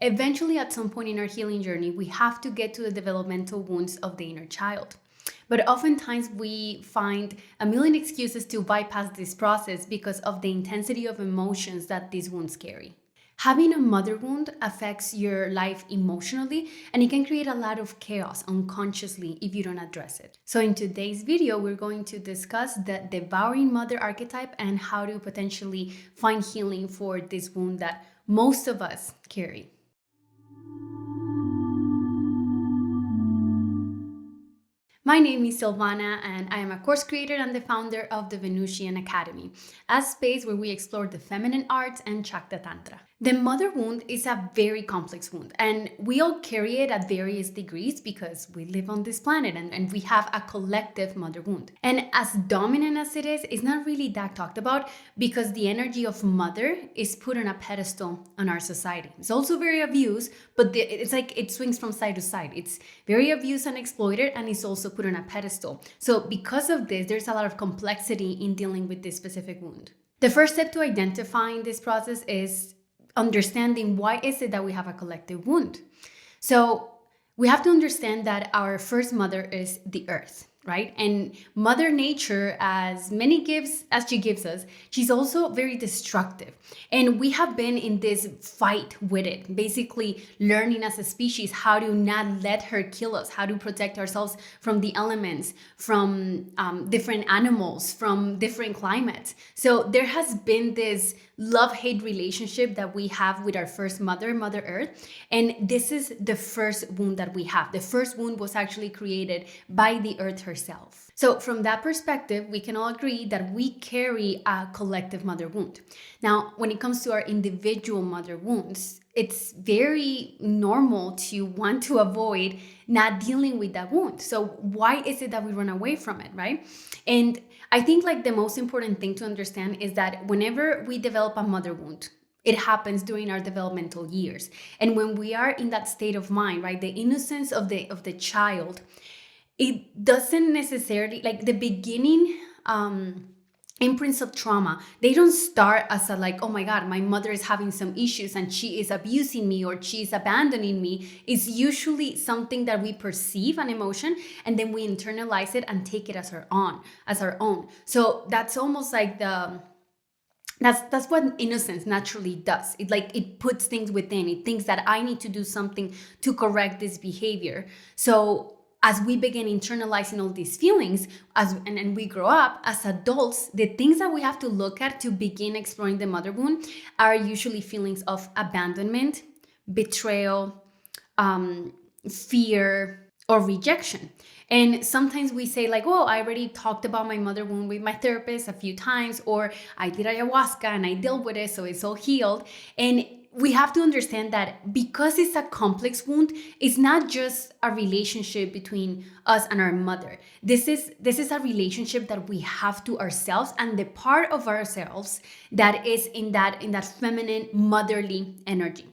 Eventually, at some point in our healing journey, we have to get to the developmental wounds of the inner child. But oftentimes we find a million excuses to bypass this process because of the intensity of emotions that these wounds carry. Having a mother wound affects your life emotionally, and it can create a lot of chaos unconsciously if you don't address it. So in today's video, we're going to discuss the devouring mother archetype and how to potentially find healing for this wound that most of us carry. My name is Silvana, and I am a course creator and the founder of the Venusian Academy, a space where we explore the feminine arts and Shakta Tantra. The mother wound is a very complex wound, and we all carry it at various degrees because we live on this planet and we have a collective mother wound. And as dominant as it is, it's not really that talked about because the energy of mother is put on a pedestal on our society. It's also very abused, but it's like it swings from side to side. It's very abused and exploited, and it's also put on a pedestal. So because of this, there's a lot of complexity in dealing with this specific wound. The first step to identifying this process is understanding why is it that we have a collective wound. So we have to understand that our first mother is the earth, right? And Mother Nature, as many gifts as she gives us, she's also very destructive. And we have been in this fight with it, basically learning as a species how to not let her kill us, how to protect ourselves from the elements, from different animals, from different climates. So there has been this love-hate relationship that we have with our first mother, Mother Earth. And this is the first wound that we have. The first wound was actually created by the earth herself. So from that perspective, we can all agree that we carry a collective mother wound. Now, when it comes to our individual mother wounds, it's very normal to want to avoid not dealing with that wound. So why is it that we run away from it, right? And I think like the most important thing to understand is that whenever we develop a mother wound, it happens during our developmental years. And when we are in that state of mind, right, the innocence of the child, it doesn't necessarily, like the beginning imprints of trauma, they don't start as a like, oh my God, my mother is having some issues and she is abusing me or she's abandoning me. It's usually something that we perceive, an emotion, and then we internalize it and take it as our own. So that's almost like that's what innocence naturally does. It puts things within. It thinks that I need to do something to correct this behavior. So as we begin internalizing all these feelings, and we grow up as adults, the things that we have to look at to begin exploring the mother wound are usually feelings of abandonment, betrayal, fear, or rejection. And sometimes we say like, oh, I already talked about my mother wound with my therapist a few times, or I did ayahuasca and I dealt with it, so it's all healed. And we have to understand that because it's a complex wound, it's not just a relationship between us and our mother. This is a relationship that we have to ourselves and the part of ourselves that is in that feminine motherly energy.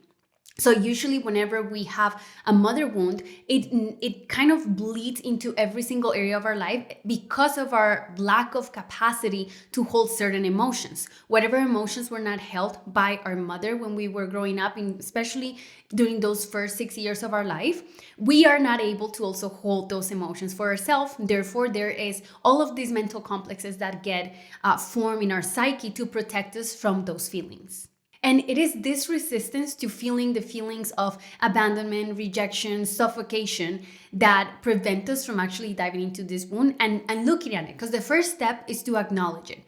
So usually whenever we have a mother wound, it kind of bleeds into every single area of our life because of our lack of capacity to hold certain emotions. Whatever emotions were not held by our mother when we were growing up, especially during those first 6 years of our life, we are not able to also hold those emotions for ourselves. Therefore, there is all of these mental complexes that get formed in our psyche to protect us from those feelings. And it is this resistance to feeling the feelings of abandonment, rejection, suffocation that prevent us from actually diving into this wound and looking at it. Because the first step is to acknowledge it.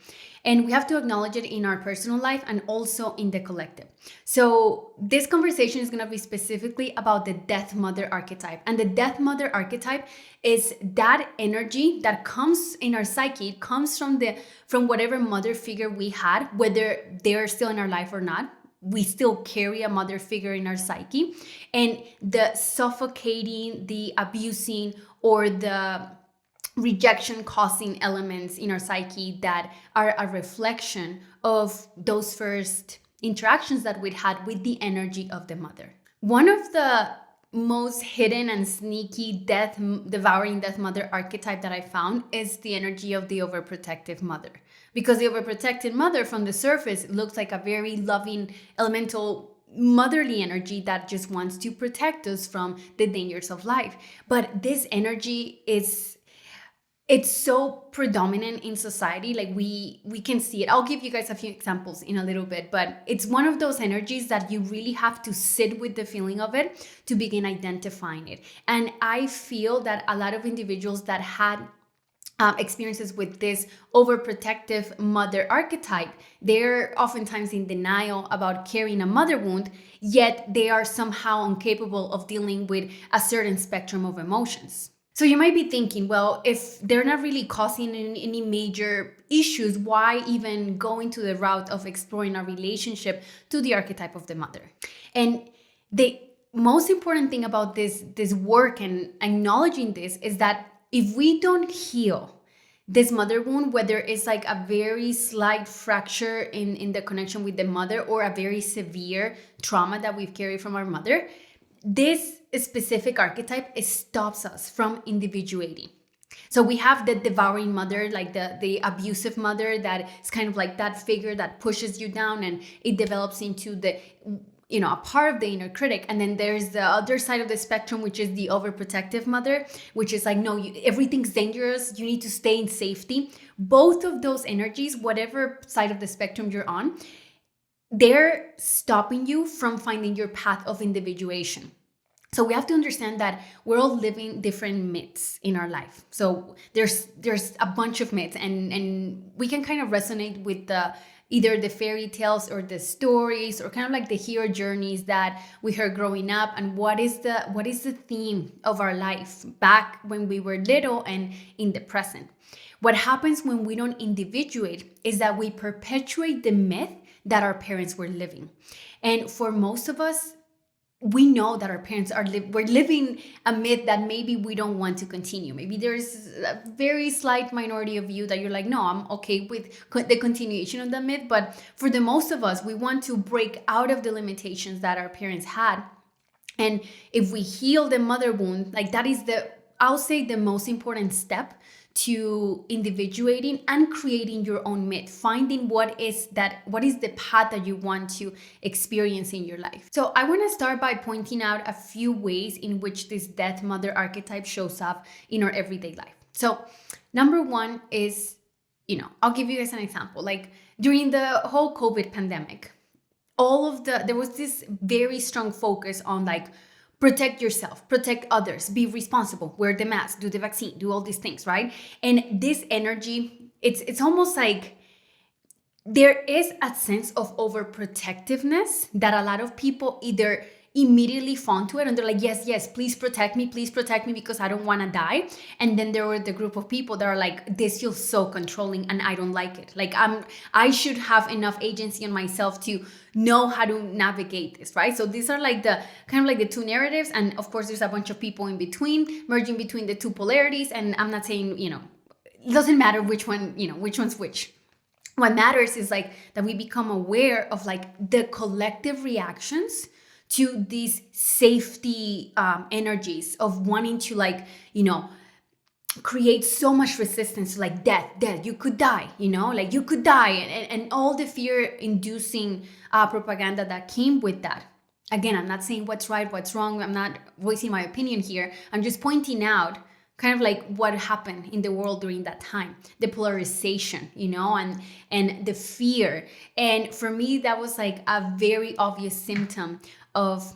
And we have to acknowledge it in our personal life and also in the collective. So this conversation is going to be specifically about the death mother archetype. And the death mother archetype is that energy that comes in our psyche. It comes from whatever mother figure we had, whether they're still in our life or not. We still carry a mother figure in our psyche. And the suffocating, the abusing, or the rejection causing elements in our psyche that are a reflection of those first interactions that we had with the energy of the mother. One of the most hidden and sneaky devouring death mother archetype that I found is the energy of the overprotective mother. Because the overprotected mother from the surface looks like a very loving elemental motherly energy that just wants to protect us from the dangers of life. But this energy is, it's so predominant in society. Like we can see it. I'll give you guys a few examples in a little bit, but it's one of those energies that you really have to sit with the feeling of it to begin identifying it. And I feel that a lot of individuals that had experiences with this overprotective mother archetype, they're oftentimes in denial about carrying a mother wound, yet they are somehow incapable of dealing with a certain spectrum of emotions. So you might be thinking, well, if they're not really causing any major issues, why even go into the route of exploring a relationship to the archetype of the mother? And the most important thing about this work and acknowledging this is that if we don't heal this mother wound, whether it's like a very slight fracture in the connection with the mother or a very severe trauma that we've carried from our mother, this specific archetype, it stops us from individuating. So we have the devouring mother, like the abusive mother, that is kind of like that figure that pushes you down, and it develops into the, a part of the inner critic. And then there's the other side of the spectrum, which is the overprotective mother, which is like, no, everything's dangerous, you need to stay in safety. Both of those energies, whatever side of the spectrum you're on, they're stopping you from finding your path of individuation. So we have to understand that we're all living different myths in our life. So there's a bunch of myths, and we can kind of resonate with either the fairy tales or the stories, or kind of like the hero journeys that we heard growing up. And what is the theme of our life back when we were little and in the present? What happens when we don't individuate is that we perpetuate the myth that our parents were living. And for most of us, we know that our parents we're living a myth that maybe we don't want to continue. Maybe there's a very slight minority of you that you're like, no, I'm okay with the continuation of the myth. But for the most of us, we want to break out of the limitations that our parents had. And if we heal the mother wound, like that is I'll say the most important step to individuating and creating your own myth, finding what is the path that you want to experience in your life. So I want to start by pointing out a few ways in which this death mother archetype shows up in our everyday life. So number one is, I'll give you guys an example. Like during the whole COVID pandemic, there was this very strong focus on like, protect yourself, protect others, be responsible, wear the mask, do the vaccine, do all these things, right? And this energy, it's almost like there is a sense of overprotectiveness that a lot of people either immediately fall into it and they're like, yes, please protect me because I don't want to die. And then there were the group of people that are like, this feels so controlling and I don't like it. Like I should have enough agency in myself to know how to navigate this, right? So these are like the kind of like the two narratives. And of course, there's a bunch of people in between, merging between the two polarities. And I'm not saying, it doesn't matter which one, which one's which. What matters is like that we become aware of like the collective reactions to these safety energies of wanting to like, create so much resistance, like death, you could die, like you could die, and all the fear-inducing propaganda that came with that. Again, I'm not saying what's right, what's wrong. I'm not voicing my opinion here. I'm just pointing out kind of like what happened in the world during that time, the polarization, and the fear. And for me, that was like a very obvious symptom of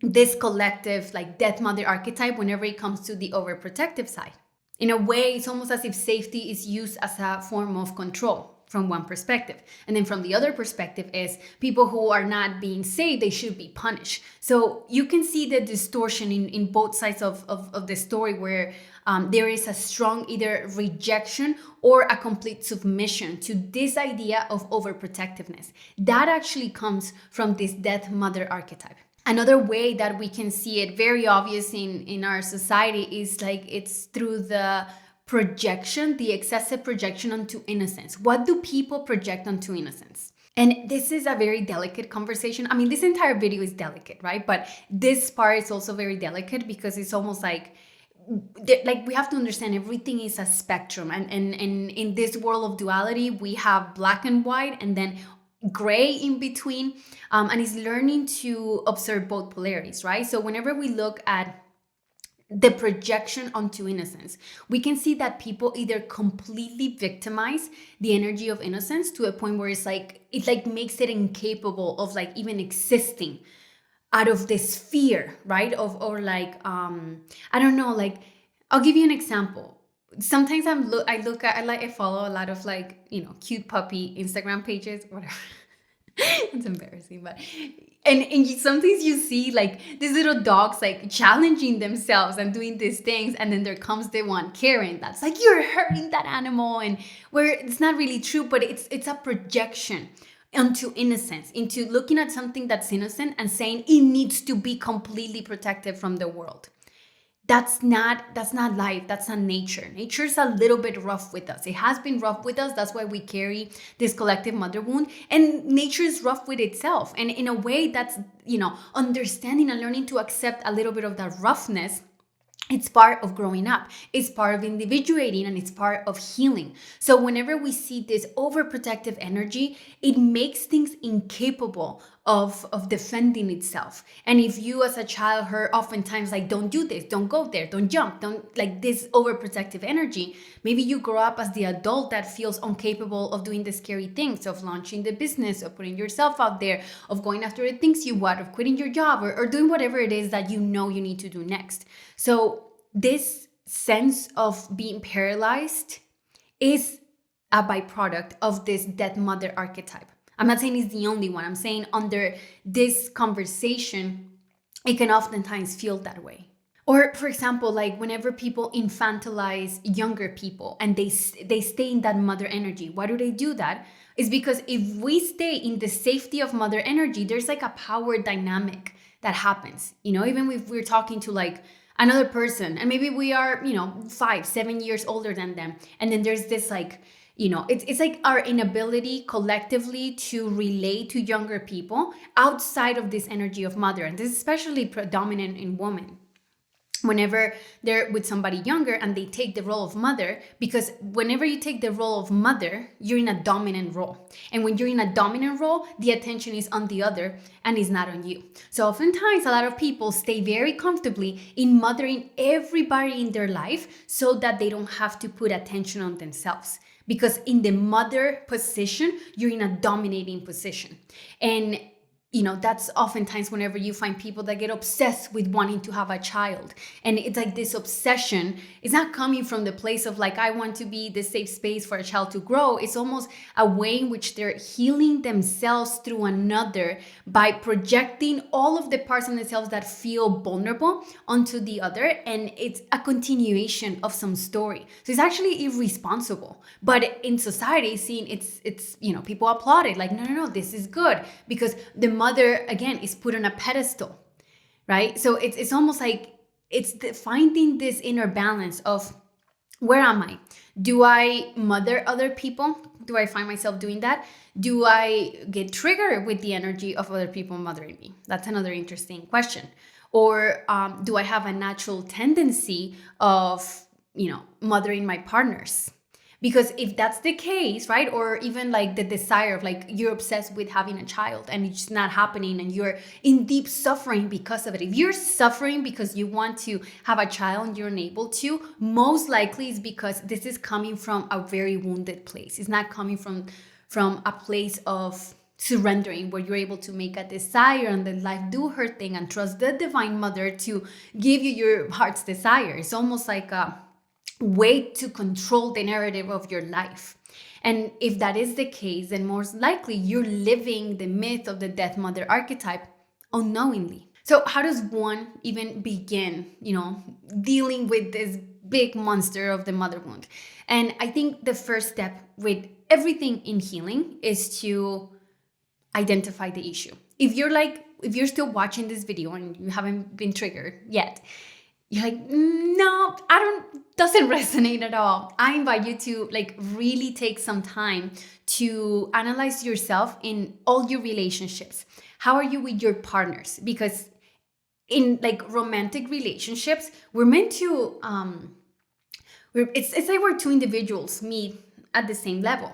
this collective like death mother archetype whenever it comes to the overprotective side. In a way, it's almost as if safety is used as a form of control from one perspective. And then from the other perspective is people who are not being saved, they should be punished. So you can see the distortion in both sides of the story where there is a strong either rejection or a complete submission to this idea of overprotectiveness. That actually comes from this death mother archetype. Another way that we can see it very obvious in our society is like it's through the projection, the excessive projection onto innocence. What do people project onto innocence? And this is a very delicate conversation. I mean, this entire video is delicate, right? But this part is also very delicate because it's almost like we have to understand everything is a spectrum. And in this world of duality, we have black and white, and then gray in between, and is learning to observe both polarities, right? So whenever we look at the projection onto innocence, we can see that people either completely victimize the energy of innocence to a point where it like makes it incapable of like even existing out of this fear, right? Of, or like, I don't know, like, I'll give you an example. Sometimes I follow a lot of like, cute puppy Instagram pages, whatever. It's embarrassing, but sometimes you see like these little dogs like challenging themselves and doing these things, and then there comes the one Karen that's like, you're hurting that animal, and where it's not really true, but it's a projection onto innocence, into looking at something that's innocent and saying it needs to be completely protected from the world. That's not life. That's not nature. Nature's a little bit rough with us. It has been rough with us. That's why we carry this collective mother wound, and nature is rough with itself. And in a way, that's, understanding and learning to accept a little bit of that roughness. It's part of growing up, it's part of individuating, and it's part of healing. So whenever we see this overprotective energy, it makes things incapable of defending itself. And if you as a child heard oftentimes like, don't do this, don't go there, don't jump, don't, like, this overprotective energy, maybe you grow up as the adult that feels incapable of doing the scary things, of launching the business, of putting yourself out there, of going after the things you want, of quitting your job, or doing whatever it is that you need to do next. So this sense of being paralyzed is a byproduct of this dead mother archetype. I'm not saying it's the only one. I'm saying under this conversation, it can oftentimes feel that way. Or, for example, like whenever people infantilize younger people and they stay in that mother energy, why do they do that? It's because if we stay in the safety of mother energy, there's like a power dynamic that happens. Even if we're talking to like another person and maybe we are, 5-7 years older than them. And then there's this like, it's like our inability collectively to relate to younger people outside of this energy of mother. And this is especially predominant in women. Whenever they're with somebody younger and they take the role of mother, because whenever you take the role of mother, you're in a dominant role. And when you're in a dominant role, the attention is on the other and is not on you. So oftentimes a lot of people stay very comfortably in mothering everybody in their life so that they don't have to put attention on themselves. Because in the mother position, you're in a dominating position. And that's oftentimes whenever you find people that get obsessed with wanting to have a child. And it's like this obsession is not coming from the place of like, I want to be the safe space for a child to grow. It's almost a way in which they're healing themselves through another by projecting all of the parts of themselves that feel vulnerable onto the other. And it's a continuation of some story. So it's actually irresponsible. But in society, seeing it's people applaud it like, no, this is good, because the mother again is put on a pedestal, right? So it's almost like it's finding this inner balance of, where am I? Do I mother other people? Do I find myself doing that? Do I get triggered with the energy of other people mothering me? That's another interesting question. Or do I have a natural tendency of mothering my partners? Because if that's the case, right? Or even like the desire of like, you're obsessed with having a child and it's just not happening and you're in deep suffering because of it. If you're suffering because you want to have a child and you're unable to, most likely it's because this is coming from a very wounded place. It's not coming from a place of surrendering, where you're able to make a desire and let life do her thing and trust the divine mother to give you your heart's desire. It's almost like a way to control the narrative of your life. And if that is the case, then most likely you're living the myth of the death mother archetype unknowingly. So how does one even begin, dealing with this big monster of the mother wound? And I think the first step with everything in healing is to identify the issue. If you're still watching this video and you haven't been triggered yet, you're like, no, doesn't resonate at all. I invite you to like really take some time to analyze yourself in all your relationships. How are you with your partners? Because in like romantic relationships, we're meant to, it's like we're two individuals meet at the same level.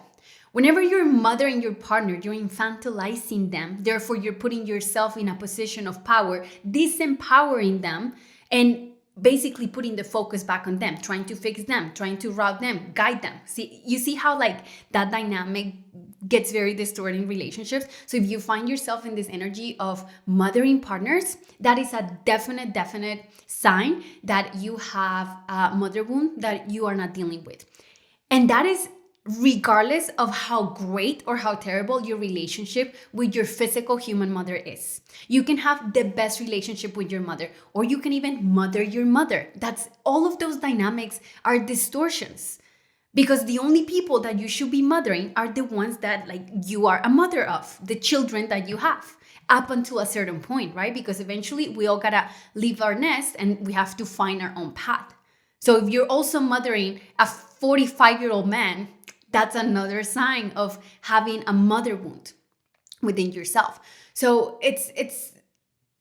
Whenever you're mothering your partner, you're infantilizing them. Therefore, you're putting yourself in a position of power, disempowering them, and basically putting the focus back on them, trying to fix them, trying to route them, guide them. You see how like that dynamic gets very distorted in relationships. So if you find yourself in this energy of mothering partners, that is a definite sign that you have a mother wound that you are not dealing with. And that is regardless of how great or how terrible your relationship with your physical human mother is. You can have the best relationship with your mother, or you can even mother your mother. That's all of those dynamics are distortions, because the only people that you should be mothering are the ones that like you are a mother of, the children that you have, up until a certain point, right? Because eventually we all gotta leave our nest and we have to find our own path. So if you're also mothering a 45-year-old man, that's another sign of having a mother wound within yourself. So it's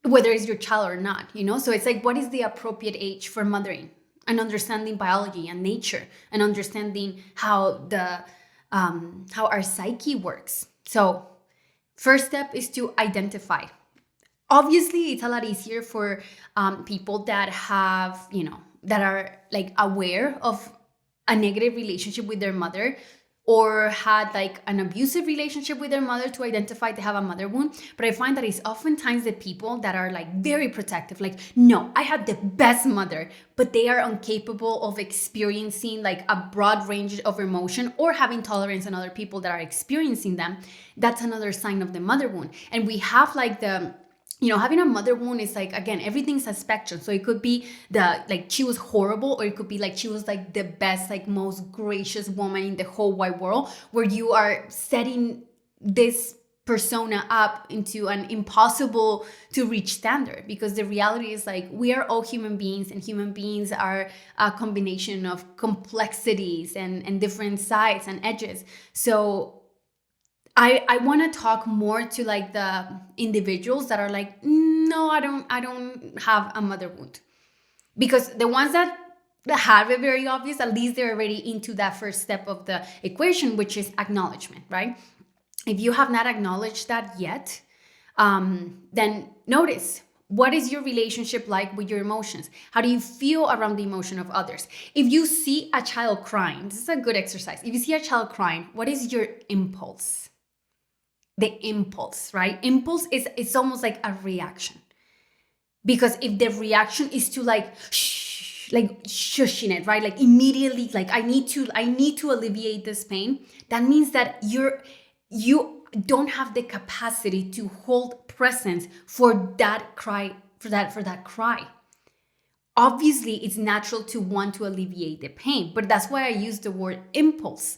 whether it's your child or not, so it's like, what is the appropriate age for mothering, and understanding biology and nature, and understanding how how our psyche works. So first step is to identify. Obviously, it's a lot easier for people that have, that are like aware of a negative relationship with their mother, or had like an abusive relationship with their mother, to identify they have a mother wound. But I find that it's oftentimes the people that are like very protective, like, no, I had the best mother, but they are incapable of experiencing like a broad range of emotion, or having tolerance on other people that are experiencing them. That's another sign of the mother wound. And we have like having a mother wound is like, again, everything's a spectrum. So it could be she was horrible, or it could be like she was like the best, like most gracious woman in the whole wide world, where you are setting this persona up into an impossible to reach standard. Because the reality is like, we are all human beings, and human beings are a combination of complexities and different sides and edges. So I want to talk more to like the individuals that are like, no, I don't have a mother wound. Because the ones that have it very obvious, at least they're already into that first step of the equation, which is acknowledgement, right? If you have not acknowledged that yet, then notice, what is your relationship like with your emotions? How do you feel around the emotion of others? If you see a child crying, this is a good exercise. If you see a child crying, what is your impulse? The impulse, right? Impulse it's almost like a reaction. Because if the reaction is to like shushing it, right? Like immediately, like I need to alleviate this pain. That means that you don't have the capacity to hold presence for that cry, for that cry. Obviously, it's natural to want to alleviate the pain, but that's why I use the word impulse.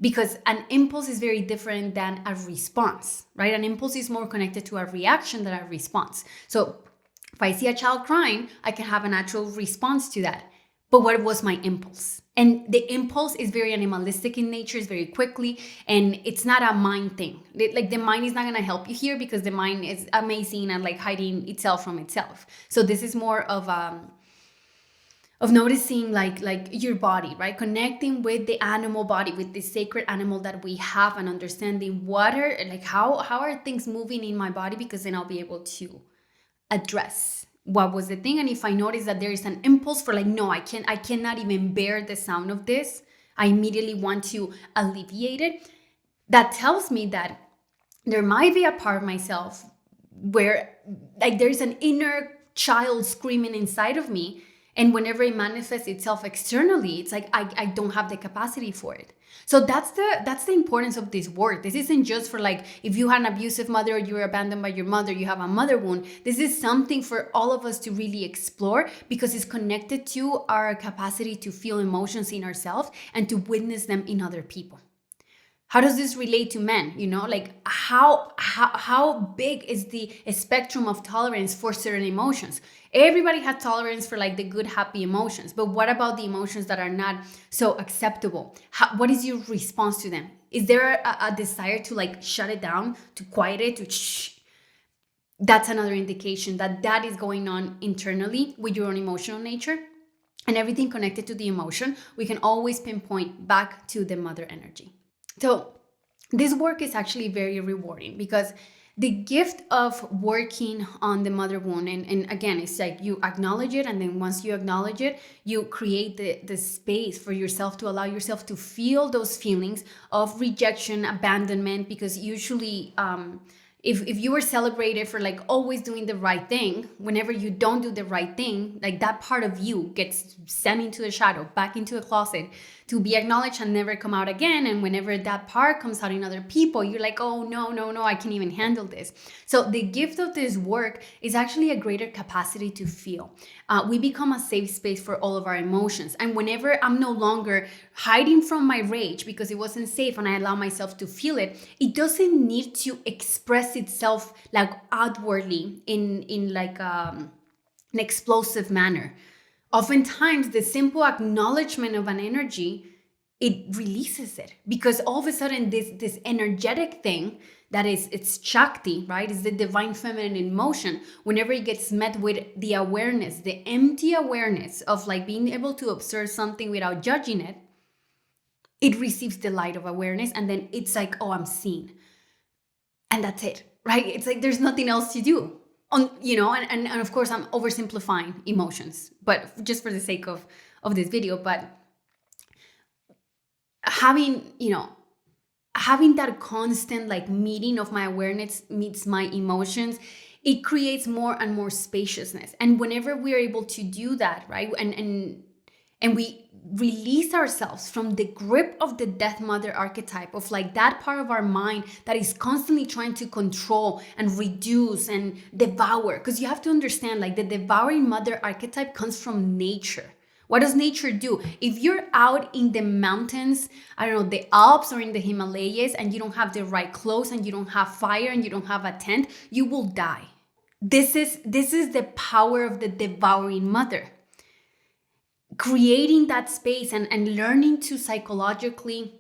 Because an impulse is very different than a response, right? An impulse is more connected to a reaction than a response. So if I see a child crying, I can have a natural response to that. But what was my impulse? And the impulse is very animalistic in nature, it's very quickly, and it's not a mind thing. Like the mind is not gonna help you here, because the mind is amazing at like hiding itself from itself. So this is more of noticing like your body, right? Connecting with the animal body, with the sacred animal that we have, and understanding how are things moving in my body, because then I'll be able to address what was the thing. And if I notice that there is an impulse for like, no, I cannot even bear the sound of this, I immediately want to alleviate it. That tells me that there might be a part of myself where like there's an inner child screaming inside of me. And whenever it manifests itself externally, it's like I don't have the capacity for it. So that's the importance of this work. This isn't just for like, if you had an abusive mother, or you were abandoned by your mother, you have a mother wound. This is something for all of us to really explore, because it's connected to our capacity to feel emotions in ourselves and to witness them in other people. How does this relate to men? Like how big is the spectrum of tolerance for certain emotions? Everybody has tolerance for like the good, happy emotions. But what about the emotions that are not so acceptable? What is your response to them? Is there a desire to like shut it down, to quiet it, to shh? That's another indication that is going on internally with your own emotional nature. And everything connected to the emotion, we can always pinpoint back to the mother energy. So This work is actually very rewarding because the gift of working on the mother wound, and again, it's like you acknowledge it, and then once you acknowledge it, you create the space for yourself to allow yourself to feel those feelings of rejection, abandonment, because usually if you were celebrated for like always doing the right thing, whenever you don't do the right thing, like that part of you gets sent into the shadow, back into a closet to be acknowledged and never come out again. And whenever that part comes out in other people, you're like, oh no, no, no, I can't even handle this. So the gift of this work is actually a greater capacity to feel. We become a safe space for all of our emotions. And whenever I'm no longer hiding from my rage because it wasn't safe and I allow myself to feel it, it doesn't need to express itself like outwardly in like an explosive manner. Oftentimes, the simple acknowledgement of an energy, it releases it, because all of a sudden this energetic thing that is, it's Shakti, right? It's the divine feminine in motion. Whenever it gets met with the awareness, the empty awareness of like being able to observe something without judging it, it receives the light of awareness, and then it's like, oh, I'm seen. And that's it, right? It's like there's nothing else to do. And of course I'm oversimplifying emotions, but just for the sake of this video. But having that constant like meeting of my awareness meets my emotions, it creates more and more spaciousness. And whenever we're able to do that, right, and we release ourselves from the grip of the death mother archetype, of like that part of our mind that is constantly trying to control and reduce and devour. Because you have to understand, like, the devouring mother archetype comes from nature. What does nature do? If you're out in the mountains, I don't know, the Alps or in the Himalayas, and you don't have the right clothes and you don't have fire and you don't have a tent, you will die. This is the power of the devouring mother. Creating that space and learning to psychologically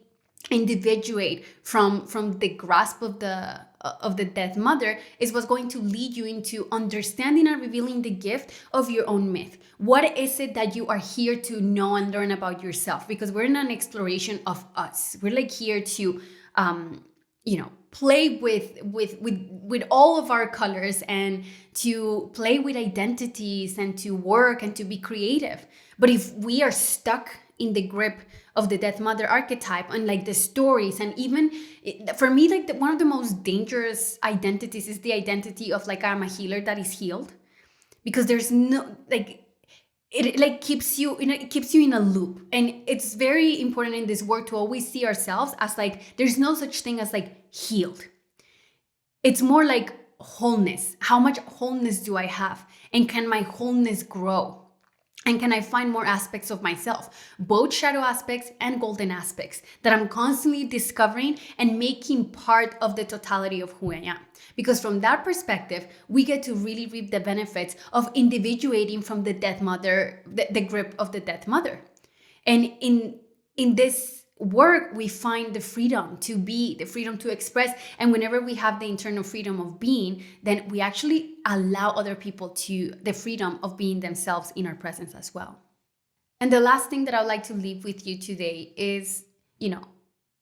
individuate from the grasp of the death mother is what's going to lead you into understanding and revealing the gift of your own myth. What is it that you are here to know and learn about yourself? Because we're in an exploration of us. We're like here to play with all of our colors, and to play with identities, and to work and to be creative. But if we are stuck in the grip of the death mother archetype and like the stories, and even for me, like one of the most dangerous identities is the identity of like, I'm a healer that is healed, because there's no like, it like keeps you in a loop. And it's very important in this work to always see ourselves as like, there's no such thing as like healed. It's more like wholeness. How much wholeness do I have? And can my wholeness grow? And can I find more aspects of myself, both shadow aspects and golden aspects, that I'm constantly discovering and making part of the totality of who I am? Because from that perspective, we get to really reap the benefits of individuating from the death mother, the grip of the death mother. And in this work, we find the freedom to be, the freedom to express. And whenever we have the internal freedom of being, then we actually allow other people to the freedom of being themselves in our presence as well. And the last thing that I would like to leave with you today is,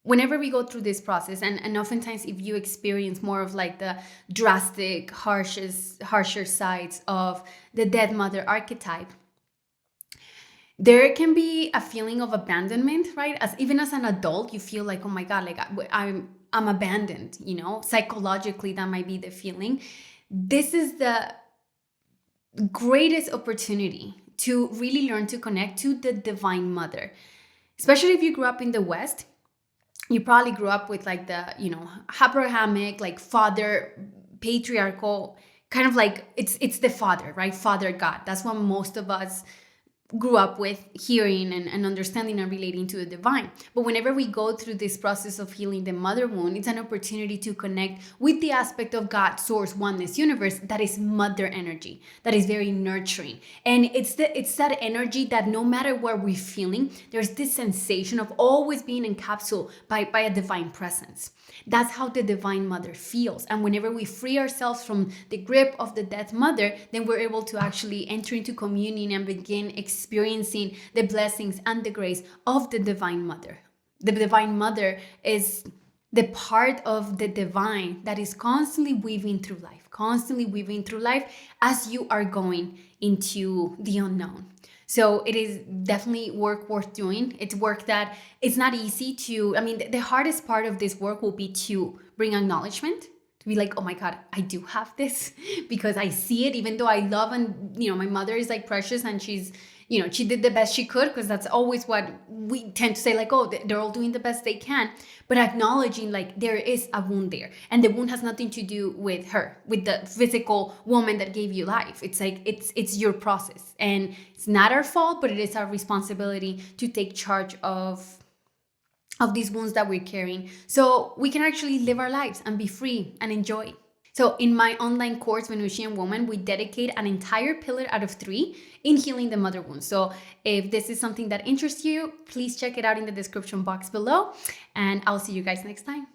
whenever we go through this process, and oftentimes if you experience more of like the drastic, harsher sides of the death mother archetype, there can be a feeling of abandonment, right? Even as an adult, you feel like, oh my God, like I'm abandoned, psychologically, that might be the feeling. This is the greatest opportunity to really learn to connect to the divine mother. Especially if you grew up in the West, you probably grew up with like the, Abrahamic, like father, patriarchal, kind of like it's the father, right? Father God. That's what most of us grew up with hearing and understanding and relating to the divine. But whenever we go through this process of healing the mother wound, it's an opportunity to connect with the aspect of God, source, oneness, universe, that is mother energy, that is very nurturing. And it's that energy that no matter what we're feeling, there's this sensation of always being encapsulated by a divine presence. That's how the divine mother feels. And whenever we free ourselves from the grip of the death mother, then we're able to actually enter into communion and begin experiencing the blessings and the grace of the divine mother. The divine mother is the part of the divine that is constantly weaving through life as you are going into the unknown. So it is definitely work worth doing. It's work that it's not easy to, I mean, the hardest part of this work will be to bring acknowledgement, to be like, oh my God, I do have this because I see it, even though I love, and, my mother is like precious, and she's, she did the best she could, because that's always what we tend to say, like, oh, they're all doing the best they can. But acknowledging, like, there is a wound there, and the wound has nothing to do with her, with the physical woman that gave you life. It's like, it's your process, and it's not our fault, but it is our responsibility to take charge of these wounds that we're carrying, so we can actually live our lives and be free and enjoy. So in my online course, Venusian Woman, we dedicate an entire pillar out of 3 in healing the mother wound. So if this is something that interests you, please check it out in the description box below, and I'll see you guys next time.